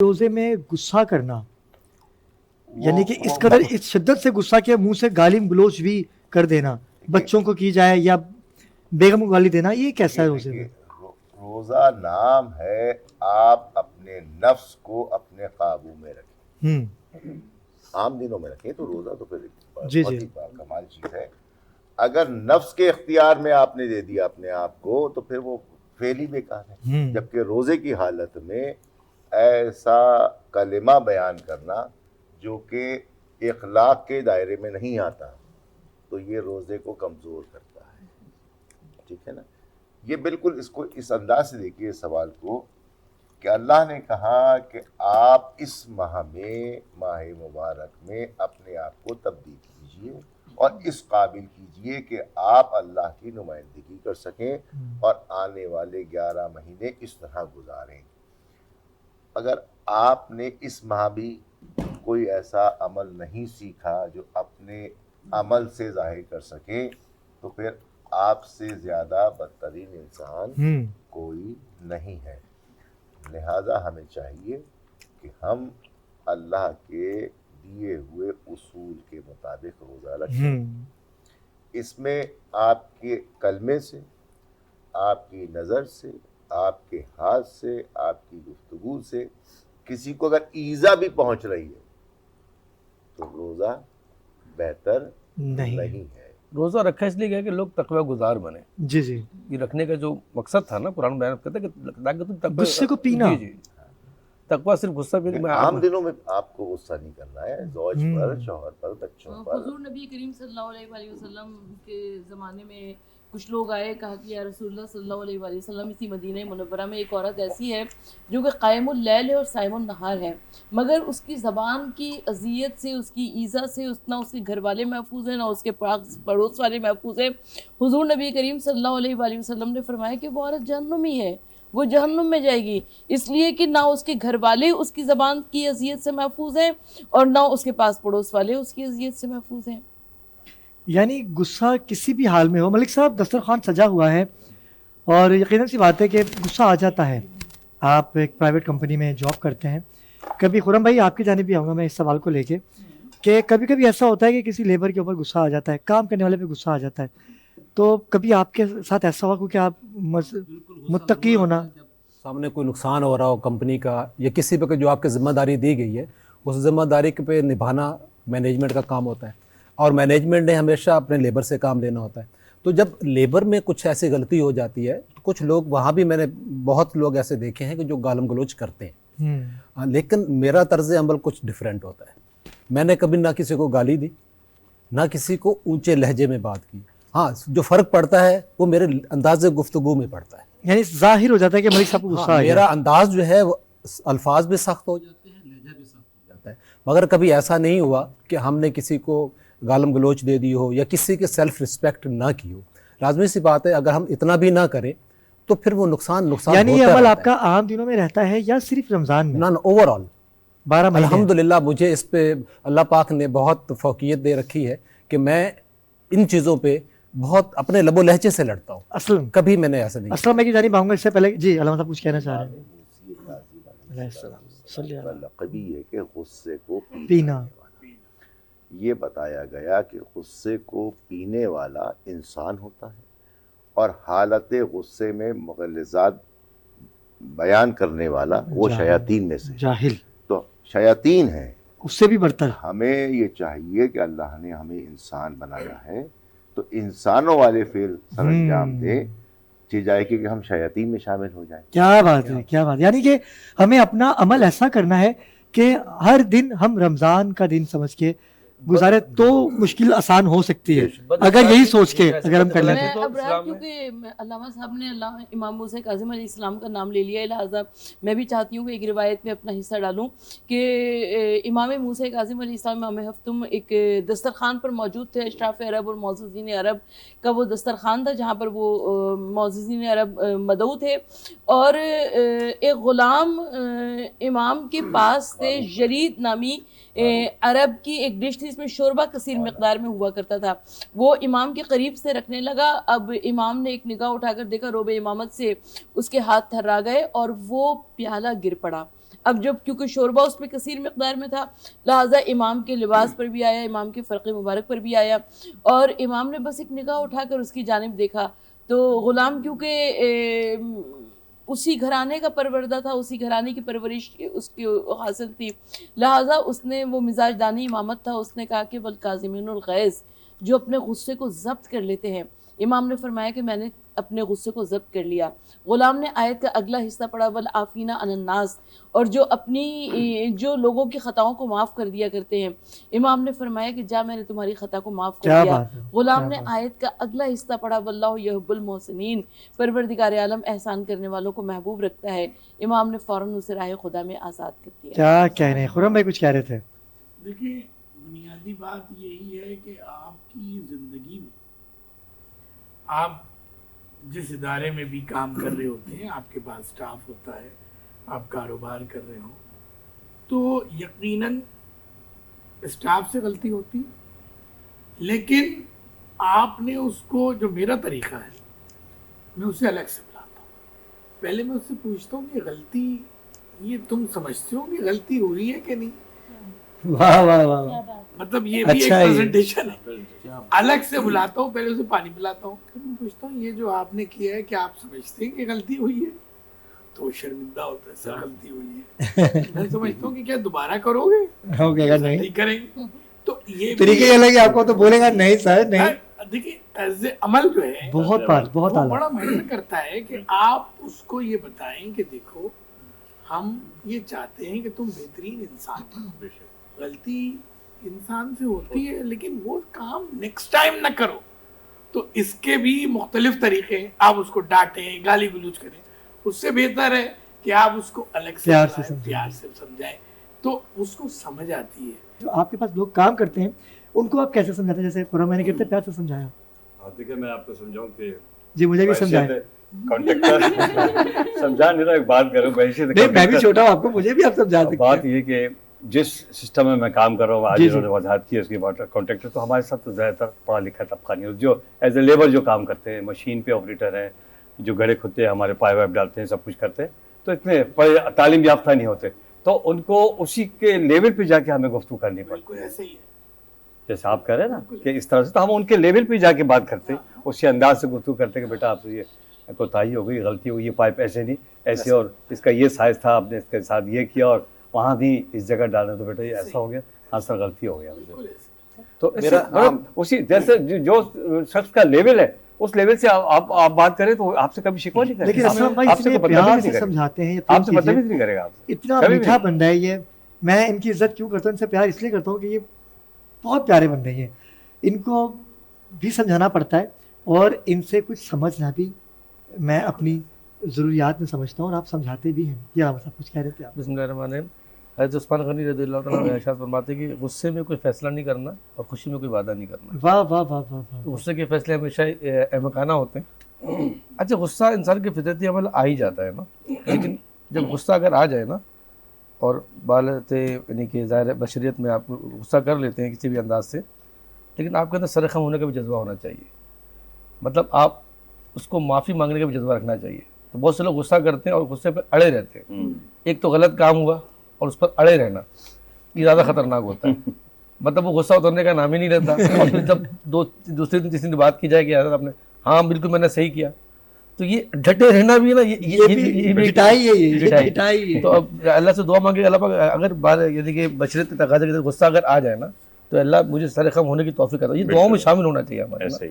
روزے میں غصہ کرنا یعنی کہ اس قدر اس شدت سے غصہ کہ منہ سے گالی گلوچ بھی کر دینا بچوں کو کی جائے یا بیگم کو گالی دینا، یہ کیسا ہے روزے میں؟ روزہ نام ہے آپ اپنے نفس کو اپنے قابو میں رکھیں، عام دنوں میں رکھیں تو روزہ تو پھر بہت ہی کمال چیز ہے۔ اگر نفس کے اختیار میں آپ نے دے دیا اپنے آپ کو تو پھر وہ فعل ہی بیکار ہے، جبکہ روزے کی حالت میں ایسا کلمہ بیان کرنا جو کہ اخلاق کے دائرے میں نہیں آتا تو یہ روزے کو کمزور کرتا ہے، ٹھیک ہے نا۔ یہ بالکل اس کو اس انداز سے دیکھیے سوال کو کہ اللہ نے کہا کہ آپ اس ماہ میں، ماہ مبارک میں اپنے آپ کو تبدیل کیجئے اور اس قابل کیجئے کہ آپ اللہ کی نمائندگی کر سکیں اور آنے والے 11 مہینے اس طرح گزاریں۔ اگر آپ نے اس ماہ بھی کوئی ایسا عمل نہیں سیکھا جو اپنے عمل سے ظاہر کر سکے تو پھر آپ سے زیادہ بدترین انسان کوئی نہیں ہے۔ لہذا ہمیں چاہیے کہ ہم اللہ کے دیے ہوئے اصول کے مطابق روزہ رکھیں۔ اس میں آپ کے کلمے سے، آپ کی نظر سے، آپ کے ہاتھ سے، آپ کی گفتگو سے کسی کو اگر ایذا بھی پہنچ رہی ہے تو روزہ بہتر نہیں ہے۔ روزہ رکھا اس لیے گیا کہ لوگ تقوی گزار بنے۔ جی یہ رکھنے کا جو مقصد تھا نا، قرآن بیان کرتا ہے کہ تاکہ تم غصے کو پینا۔ جی تقوی صرف غصہ بھی نہیں، عام دنوں میں آپ کو غصہ نہیں کرنا ہے، زوج پر، شوہر پر، بچوں پر۔ حضور نبی کریم صلی اللہ علیہ وآلہ وسلم کے زمانے میں کچھ لوگ آئے، کہا کہ یا رسول اللہ صلی اللہ علیہ وآلہ وسلم، اسی مدینہ منورہ میں ایک عورت ایسی ہے جو کہ قائم اللیل ہے اور صائم النہار ہے، مگر اس کی زبان کی اذیت سے، اس کی ایذا سے نہ اس کے گھر والے محفوظ ہیں نہ اس کے پڑوس والے محفوظ ہیں۔ حضور نبی کریم صلی اللہ علیہ وآلہ وسلم نے فرمایا کہ وہ عورت جہنمی ہے، وہ جہنم میں جائے گی، اس لیے کہ نہ اس کے گھر والے اس کی زبان کی اذیت سے محفوظ ہیں اور نہ اس کے پاس پڑوس والے اس کی اذیت سے محفوظ ہیں۔ یعنی غصہ کسی بھی حال میں ہو، ملک صاحب دسترخوان سجا ہوا ہے اور یقیناً سی بات ہے کہ غصہ آ جاتا ہے۔ آپ ایک پرائیویٹ کمپنی میں جاب کرتے ہیں، کبھی خرم بھائی آپ کی جانب بھی آؤں گا میں اس سوال کو لے کے کہ کبھی کبھی ایسا ہوتا ہے کہ کسی لیبر کے اوپر غصہ آ جاتا ہے، کام کرنے والے پہ غصہ آ جاتا ہے، تو کبھی آپ کے ساتھ ایسا ہوا کیونکہ آپ متقی ہونا، سامنے کوئی نقصان ہو رہا ہو کمپنی کا یا کسی پہ جو آپ کی ذمہ داری دی گئی ہے، اس ذمہ داری پہ نبھانا مینجمنٹ کا کام ہوتا ہے اور مینجمنٹ نے ہمیشہ اپنے لیبر سے کام لینا ہوتا ہے۔ تو جب لیبر میں کچھ ایسی غلطی ہو جاتی ہے تو کچھ لوگ وہاں بھی، میں نے بہت لوگ ایسے دیکھے ہیں کہ جو گالم گلوچ کرتے ہیں، لیکن میرا طرز عمل کچھ ڈیفرنٹ ہوتا ہے۔ میں نے کبھی نہ کسی کو گالی دی، نہ کسی کو اونچے لہجے میں بات کی۔ ہاں جو فرق پڑتا ہے وہ میرے انداز گفتگو میں پڑتا ہے، یعنی ظاہر ہو جاتا ہے کہ ملک صاحب کو غصہ آ گیا۔ میرا انداز جو ہے وہ الفاظ بھی سخت ہو جاتے ہیں، لہجہ بھی سخت ہو جاتا ہے، مگر کبھی ایسا نہیں ہوا کہ ہم نے کسی کو گالم گلوچ دے دی ہو یا کسی کے سیلف رسپیکٹ نہ کی ہو۔ لازمی سی بات ہے اگر ہم اتنا بھی نہ کریں تو پھر وہ نقصان یعنی یہ ہوتا عمل رہتا آپ کا عام دنوں میں رہتا ہے یا صرف رمضان میں؟ نہ اوور آل 12 مہینے الحمدللہ مجھے اس پہ اللہ پاک نے بہت فوقیت دے رکھی ہے کہ میں ان چیزوں پہ بہت اپنے لب و لہجے سے لڑتا ہوں۔ اصل کبھی میں نے ایسا نہیں اصل میں کی جانب آؤں گا اس سے پہلے جی علامہ صاحب کچھ کہنا چاہ رہے ہیں؟ لقبی ہے کہ غصے کو پینا، یہ بتایا گیا کہ غصے کو پینے والا انسان ہوتا ہے اور حالت غصے میں مغلظات بیان کرنے والا وہ شیاطین میں سے جاہل، تو شیاطین ہیں، اس سے بھی برتر۔ ہمیں یہ چاہیے کہ اللہ نے ہمیں انسان بنایا ہے تو انسانوں والے فعل سر انجام دے چیز جائے کہ ہم شیاطین میں شامل ہو جائیں۔ کیا بات ہے، کیا بات، یعنی کہ ہمیں اپنا عمل ایسا کرنا ہے کہ ہر دن ہم رمضان کا دن سمجھ کے گزارے تو مشکل آسان ہو سکتی ہے اگر یہی سوچ کے اگر ہم کر لیتے ہیں۔ ابرار کیونکہ علامہ صاحب نے امام موسیٰ کاظم علیہ السلام کا نام لے لیا ہے، لہٰذا میں بھی چاہتی ہوں کہ ایک روایت میں اپنا حصہ ڈالوں کہ امام موسیٰ کاظم علیہ السلام امام ہفتم ایک دسترخوان پر موجود تھے، اشراف عرب اور معززین عرب کا وہ دسترخوان تھا جہاں پر وہ معززین عرب مدعو تھے، اور ایک غلام امام کے پاس سے جرید نامی عرب کی ایک ڈش تھی، اس میں شوربہ کثیر مقدار میں ہوا کرتا تھا، وہ امام کے قریب سے رکھنے لگا۔ اب امام نے ایک نگاہ اٹھا کر دیکھا، روب امامت سے اس کے ہاتھ تھرا گئے اور وہ پیالہ گر پڑا۔ اب جب کیونکہ شوربہ اس میں کثیر مقدار میں تھا لہٰذا امام کے لباس پر بھی آیا, امام کے فرق مبارک پر بھی آیا, اور امام نے بس ایک نگاہ اٹھا کر اس کی جانب دیکھا تو غلام کیونکہ اسی گھرانے کا پروردہ تھا, اسی گھرانے کی پرورش اس کی حاصل تھی, لہٰذا اس نے وہ مزاج دانی امامت تھا, اس نے کہا کہ والکاظمین الغیظ, جو اپنے غصے کو ضبط کر لیتے ہیں. امام نے فرمایا کہ میں نے اپنے غصے کو ضبط کر لیا. غلام نے آیت کا اگلا حصہ پڑھا والعافین عن الناس, اور جو لوگوں کی خطاؤں کو معاف کر دیا کرتے ہیں. امام نے فرمایا کہ جا میں نے تمہاری خطا کو معاف کر دیا. غلام نے آیت کا اگلا حصہ پڑھا واللہ یحب المحسنین, پروردگار عالم احسان کرنے والوں کو محبوب رکھتا ہے. امام نے فوراً اسے راہ خدا میں آزاد کر دیا. کیا کہہ رہے ہیں خرم بھائی, کچھ کہہ رہے تھے؟ دیکھیں بنیادی بات یہی ہے کہ آپ کی زندگی میں آپ جس ادارے میں بھی کام کر رہے ہوتے ہیں, آپ کے پاس سٹاف ہوتا ہے, آپ کاروبار کر رہے ہوں, تو یقیناً سٹاف سے غلطی ہوتی, لیکن آپ نے اس کو, جو میرا طریقہ ہے میں اسے الگ سے بلاتا ہوں. پہلے میں اس سے پوچھتا ہوں کہ غلطی یہ تم سمجھتے ہو کہ غلطی ہوئی ہے کہ نہیں. واہ واہ واہ, مطلب یہ بھی ایک پریزنٹیشن ہے. الگ سے بلاتا ہوں, پہلے اسے پانی پلاتا ہوں, پھر میں پوچھتا ہوں یہ جو آپ نے کیا ہے کیا آپ سمجھتے ہیں کہ غلطی ہوئی ہے؟ تو وہ شرمندہ ہوتا ہے, سر غلطی ہوئی ہے. میں سمجھتا ہوں کہ کیا دوبارہ کرو گے؟ ہو گیا نہیں کریں گے. تو یہ طریقے الگ ہے, آپ کو تو بولے گا نہیں سر نہیں. دیکھیے ایز اے عمل جو ہے بہت وہ بڑا میٹر کرتا ہے کہ آپ اس کو یہ بتائیں کہ دیکھو ہم یہ چاہتے ہیں کہ تم بہترین انسان ہو. غلطی انسان سے ہوتی ہے لیکن وہ کام نیکسٹ ٹائم نہ کرو. تو اس کے بھی مختلف طریقے ہیں. آپ اس کو ڈانٹیں, گالی گلوچ کریں, اس سے بہتر ہے کہ آپ اس کو الگ سے پیار سے سمجھائیں تو اس کو سمجھ آتی ہے. جو آپ کے پاس لوگ کام کرتے ہیں ان کو آپ کیسے سمجھاتے ہیں؟ جیسے قرآن میں نے کتنے پیار سے سمجھایا. دیکھیں میں آپ کو سمجھاؤں کہ جی مجھے بھی سمجھائیں. کانٹریکٹر سمجھا نہیں رہا, ایک بات کروں میں بھی چھوٹا ہوں, آپ کو مجھے بھی آپ سمجھا سکتے ہیں. بات یہ کہ جس سسٹم میں میں کام کر رہا ہوں, آج انہوں نے وضاحت کی اس کی کانٹریکٹر, تو ہمارے ساتھ تو زیادہ تر پڑھا لکھا طبقہ نہیں, جو ایز اے لیبر جو کام کرتے ہیں, مشین پہ آپریٹر ہیں, جو گڑے کھدتے ہیں, ہمارے پائپ وائپ ڈالتے ہیں, سب کچھ کرتے ہیں, تو اتنے پڑھے تعلیم یافتہ نہیں ہوتے, تو ان کو اسی کے لیول پہ جا کے ہمیں گفتگو کرنی پڑتی ہے. جیسے آپ کہہ رہے ہیں نا کہ اس طرح سے, تو ہم ان کے لیول پہ جا کے بات کرتے ہیں, اسی انداز سے گفتگو کرتے ہیں کہ بیٹا آپ سے یہ کوتاہی ہو گئی, غلطی ہوئی, یہ پائپ ایسے نہیں ایسے, اور اس کا یہ سائز تھا, آپ نے اس کے ساتھ یہ کیا, اور وہاں بھی اس جگہ ڈالنا, تو بیٹا یہ ایسا ہو گیا, ہاں سر غلطی ہو گیا مجھے. تو اسی جیسے جو شخص کا لیول ہے اس لیول سے آپ بات کریں تو آپ سے کبھی شکوہ نہیں کرے گا. لیکن اسلام بھائی اس میں پیار سے سمجھاتے ہیں, آپ سے بدتمیزی نہیں کرے گا. اتنا میٹھا بندہ ہے یہ, میں ان کی عزت کیوں کرتا ہوں, ان سے پیار اس لیے کرتا ہوں کہ یہ بہت پیارے بندے ہیں. ان کو بھی سمجھانا پڑتا ہے اور ان سے کچھ سمجھنا بھی میں اپنی ضروریات میں سمجھتا ہوں, اور آپ سمجھاتے بھی ہیں. یہ آپ کچھ کہہ رہے تھے. بسم اللہ الرحمن الرحیم. حضرت عثمان غنی رضی اللہ تعالیٰ ارشاد فرماتے ہیں کہ غصے میں کوئی فیصلہ نہیں کرنا اور خوشی میں کوئی وعدہ نہیں کرنا. واہ واہ واہ واہ. غصے کے فیصلے ہمیشہ احمقانہ ہوتے ہیں. اچھا غصہ انسان کے فطرتی عمل آ ہی جاتا ہے نا, لیکن جب غصہ اگر آ جائے نا, اور بالغ یعنی کہ ظاہر بشریت میں آپ غصہ کر لیتے ہیں کسی بھی انداز سے, لیکن آپ کے اندر سرخم ہونے کا بھی جذبہ ہونا چاہیے. مطلب آپ اس کو معافی مانگنے کا بھی جذبہ رکھنا چاہیے. تو بہت سے لوگ غصہ کرتے ہیں اور غصے پہ اڑے رہتے ہیں. ایک تو غلط کام ہوا اور اس پر اڑے رہنا, یہ زیادہ خطرناک ہوتا ہے. مطلب وہ غصہ اترنے کا نام ہی نہیں رہتا, اور پھر جب دوسرے دن تیسری دن بات کی جائے کہ حضرت آپ نے ہاں بالکل میں نے صحیح کیا, تو یہ ڈٹے رہنا بھی نا, یہ تو اب اللہ سے دعا مانگے, اللہ پاک اگر یعنی کہ بشریت کے تقاضے کے غصہ اگر آ جائے نا, تو اللہ مجھے سر خم ہونے کی توفیق عطا. یہ دعاؤں میں شامل ہونا چاہیے ہمارے.